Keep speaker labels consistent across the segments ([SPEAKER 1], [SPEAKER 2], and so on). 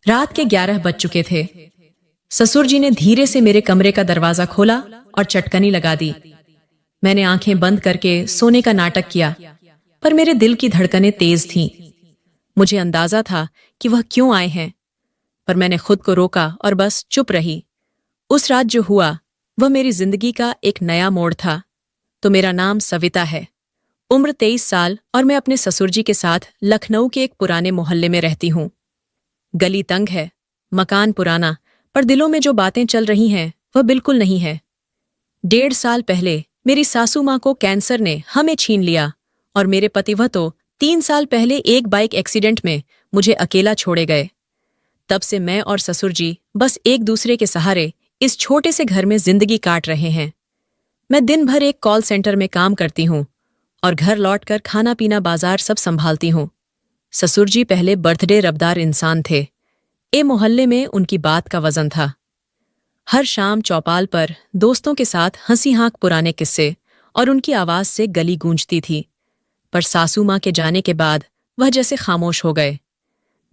[SPEAKER 1] रात के 11 बज चुके थे। ससुर जी ने धीरे से मेरे कमरे का दरवाजा खोला और चटकनी लगा दी। मैंने आंखें बंद करके सोने का नाटक किया, पर मेरे दिल की धड़कनें तेज थीं। मुझे अंदाजा था कि वह क्यों आए हैं, पर मैंने खुद को रोका और बस चुप रही। उस रात जो हुआ वह मेरी जिंदगी का एक नया मोड़ था। तो मेरा नाम सविता है, उम्र 23 साल और मैं अपने ससुर जी के साथ लखनऊ के एक पुराने मोहल्ले में रहती हूँ। गली तंग है, मकान पुराना, पर दिलों में जो बातें चल रही हैं वह बिल्कुल नहीं है। 1.5 साल पहले मेरी सासू माँ को कैंसर ने हमें छीन लिया और मेरे पति वह तो 3 साल पहले एक बाइक एक्सीडेंट में मुझे अकेला छोड़े गए। तब से मैं और ससुर जी बस एक दूसरे के सहारे इस छोटे से घर में जिंदगी काट रहे हैं। मैं दिन भर एक कॉल सेंटर में काम करती हूँ और घर लौटकर खाना पीना बाजार सब संभालती हूँ। ससुर जी पहले बर्थडे रबदार इंसान थे। ए मोहल्ले में उनकी बात का वजन था। हर शाम चौपाल पर दोस्तों के साथ हंसी हाँक पुराने किस्से और उनकी आवाज से गली गूंजती थी। पर सासू माँ के जाने के बाद वह जैसे खामोश हो गए।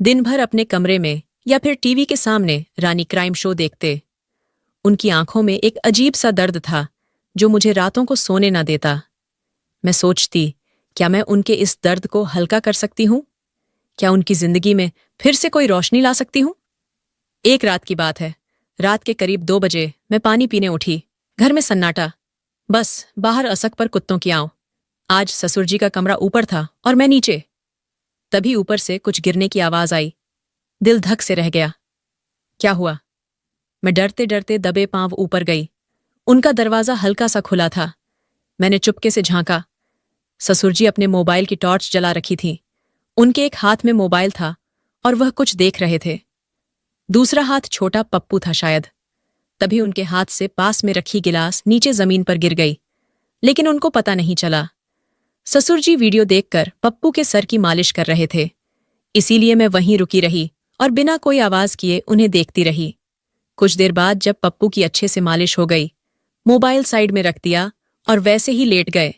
[SPEAKER 1] दिन भर अपने कमरे में या फिर टीवी के सामने रानी क्राइम शो देखते। उनकी आंखों में एक अजीब सा दर्द था जो मुझे रातों को सोने न देता। मैं सोचती, क्या मैं उनके इस दर्द को हल्का कर सकती हूँ? क्या उनकी जिंदगी में फिर से कोई रोशनी ला सकती हूँ? एक रात की बात है। रात के करीब 2 बजे मैं पानी पीने उठी। घर में सन्नाटा, बस बाहर असक पर कुत्तों की आंव। आज ससुर जी का कमरा ऊपर था और मैं नीचे। तभी ऊपर से कुछ गिरने की आवाज आई। दिल धक से रह गया। क्या हुआ? मैं डरते डरते दबे पांव ऊपर गई। उनका दरवाजा हल्का सा खुला था। मैंने चुपके से झांका। ससुर जी अपने मोबाइल की टॉर्च जला रखी थी। उनके एक हाथ में मोबाइल था और वह कुछ देख रहे थे। दूसरा हाथ छोटा पप्पू था शायद। तभी उनके हाथ से पास में रखी गिलास नीचे जमीन पर गिर गई, लेकिन उनको पता नहीं चला। ससुर जी वीडियो देखकर पप्पू के सर की मालिश कर रहे थे, इसीलिए मैं वहीं रुकी रही और बिना कोई आवाज किए उन्हें देखती रही। कुछ देर बाद जब पप्पू की अच्छे से मालिश हो गई, मोबाइल साइड में रख दिया और वैसे ही लेट गए।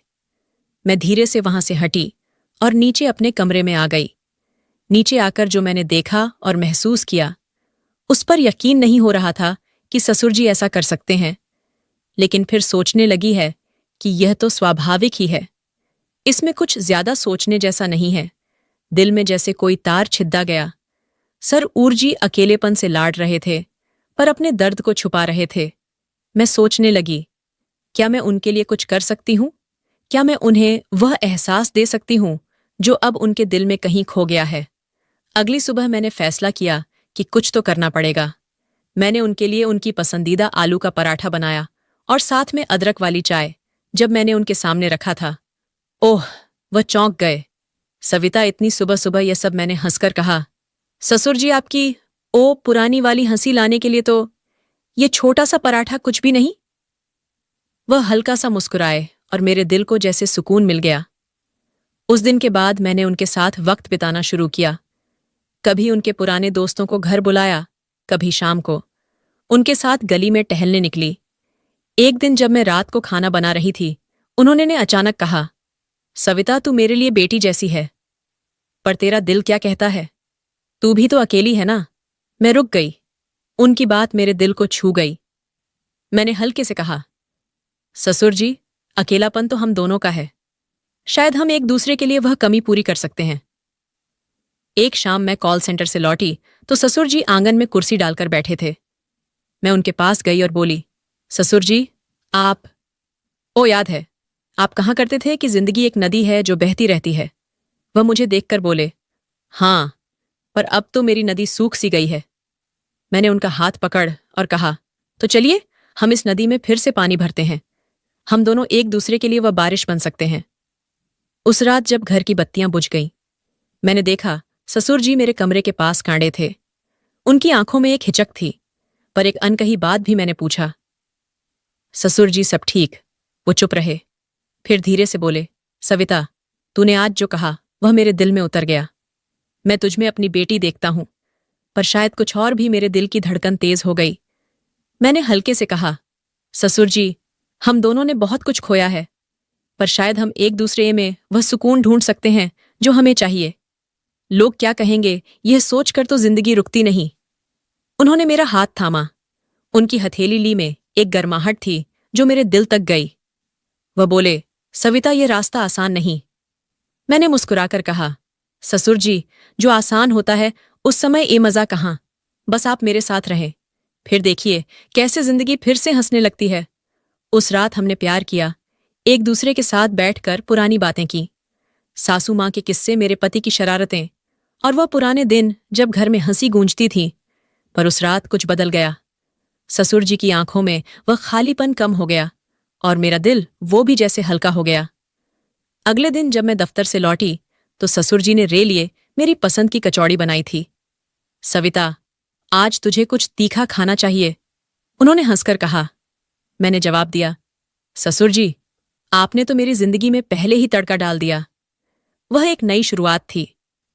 [SPEAKER 1] मैं धीरे से वहां से हटी और नीचे अपने कमरे में आ गई। नीचे आकर जो मैंने देखा और महसूस किया, उस पर यकीन नहीं हो रहा था कि ससुर जी ऐसा कर सकते हैं। लेकिन फिर सोचने लगी है कि यह तो स्वाभाविक ही है। इसमें कुछ ज्यादा सोचने जैसा नहीं है। दिल में जैसे कोई तार छिद्दा गया। सर ऊर्जी अकेलेपन से लाड़ रहे थे, पर अपने दर्द को छुपा रहे थे। मैं सोचने लगी, क्या मैं उनके लिए कुछ कर सकती हूँ? क्या मैं उन्हें वह एहसास दे सकती हूँ जो अब उनके दिल में कहीं खो गया है? अगली सुबह मैंने फैसला किया कि कुछ तो करना पड़ेगा। मैंने उनके लिए उनकी पसंदीदा आलू का पराठा बनाया और साथ में अदरक वाली चाय। जब मैंने उनके सामने रखा था, ओह, वह चौंक गए। सविता, इतनी सुबह सुबह यह सब? मैंने हंसकर कहा। ससुर जी, आपकी ओ पुरानी वाली हंसी लाने के लिए तो ये छोटा सा पराठा कुछ भी नहीं। वह हल्का सा मुस्कुराए और मेरे दिल को जैसे सुकून मिल गया। उस दिन के बाद मैंने उनके साथ वक्त बिताना शुरू किया। कभी उनके पुराने दोस्तों को घर बुलाया, कभी शाम को उनके साथ गली में टहलने निकली। एक दिन जब मैं रात को खाना बना रही थी, उन्होंने ने अचानक कहा, सविता, तू मेरे लिए बेटी जैसी है, पर तेरा दिल क्या कहता है? तू भी तो अकेली है ना? मैं रुक गई। उनकी बात मेरे दिल को छू गई। मैंने हल्के से कहा, ससुर जी, अकेलापन तो हम दोनों का है। शायद हम एक दूसरे के लिए वह कमी पूरी कर सकते हैं। एक शाम मैं कॉल सेंटर से लौटी तो ससुर जी आंगन में कुर्सी डालकर बैठे थे। मैं उनके पास गई और बोली, ससुर जी, आप ओ याद है, आप कहाँ करते थे कि जिंदगी एक नदी है जो बहती रहती है। वह मुझे देखकर बोले, हाँ, पर अब तो मेरी नदी सूख सी गई है। मैंने उनका हाथ पकड़ और कहा, तो चलिए हम इस नदी में फिर से पानी भरते हैं। हम दोनों एक दूसरे के लिए वह बारिश बन सकते हैं। उस रात जब घर की बत्तियां बुझ गईं, मैंने देखा ससुर जी मेरे कमरे के पास कांडे थे। उनकी आंखों में एक हिचक थी, पर एक अनकही बात भी। मैंने पूछा, ससुर जी सब ठीक? वो चुप रहे, फिर धीरे से बोले, सविता, तूने आज जो कहा वह मेरे दिल में उतर गया। मैं तुझमें अपनी बेटी देखता हूं, पर शायद कुछ और भी। मेरे दिल की धड़कन तेज हो गई। मैंने हल्के से कहा, ससुर जी, हम दोनों ने बहुत कुछ खोया है, पर शायद हम एक दूसरे में वह सुकून ढूंढ सकते हैं जो हमें चाहिए। लोग क्या कहेंगे, यह सोचकर तो जिंदगी रुकती नहीं, उन्होंने मेरा हाथ थामा। उनकी हथेली ली में एक गर्माहट थी जो मेरे दिल तक गई। वह बोले, सविता, ये रास्ता आसान नहीं। मैंने मुस्कुराकर कहा, ससुर जी, जो आसान होता है उस समय ये मजा कहाँ। बस आप मेरे साथ रहें, फिर देखिए कैसे जिंदगी फिर से हंसने लगती है। उस रात हमने प्यार किया, एक दूसरे के साथ बैठकर पुरानी बातें की। सासू माँ के किस्से, मेरे पति की शरारतें, और वह पुराने दिन जब घर में हंसी गूंजती थी। पर उस रात कुछ बदल गया। ससुर जी की आंखों में वह खालीपन कम हो गया और मेरा दिल वो भी जैसे हल्का हो गया। अगले दिन जब मैं दफ्तर से लौटी तो ससुर जी ने रे लिए मेरी पसंद की कचौड़ी बनाई थी। सविता, आज तुझे कुछ तीखा खाना चाहिए, उन्होंने हंसकर कहा। मैंने जवाब दिया, ससुर जी, आपने तो मेरी जिंदगी में पहले ही तड़का डाल दिया। वह एक नई शुरुआत थी,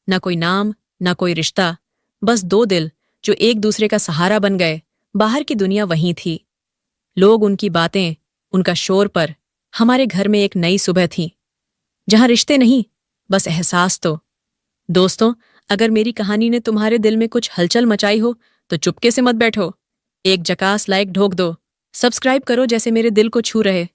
[SPEAKER 1] न कोई नाम, न कोई रिश्ता, बस दो दिल जो एक दूसरे का सहारा बन गए। बाहर की दुनिया वहीं थी, लोग, उनकी बातें, उनका शोर, पर हमारे घर में एक नई सुबह थी जहां रिश्ते नहीं, बस एहसास। तो दोस्तों, अगर मेरी कहानी ने तुम्हारे दिल में कुछ हलचल मचाई हो तो चुपके से मत बैठो, एक जकास लाइक ठोक दो, सब्सक्राइब करो जैसे मेरे दिल को छू रहे।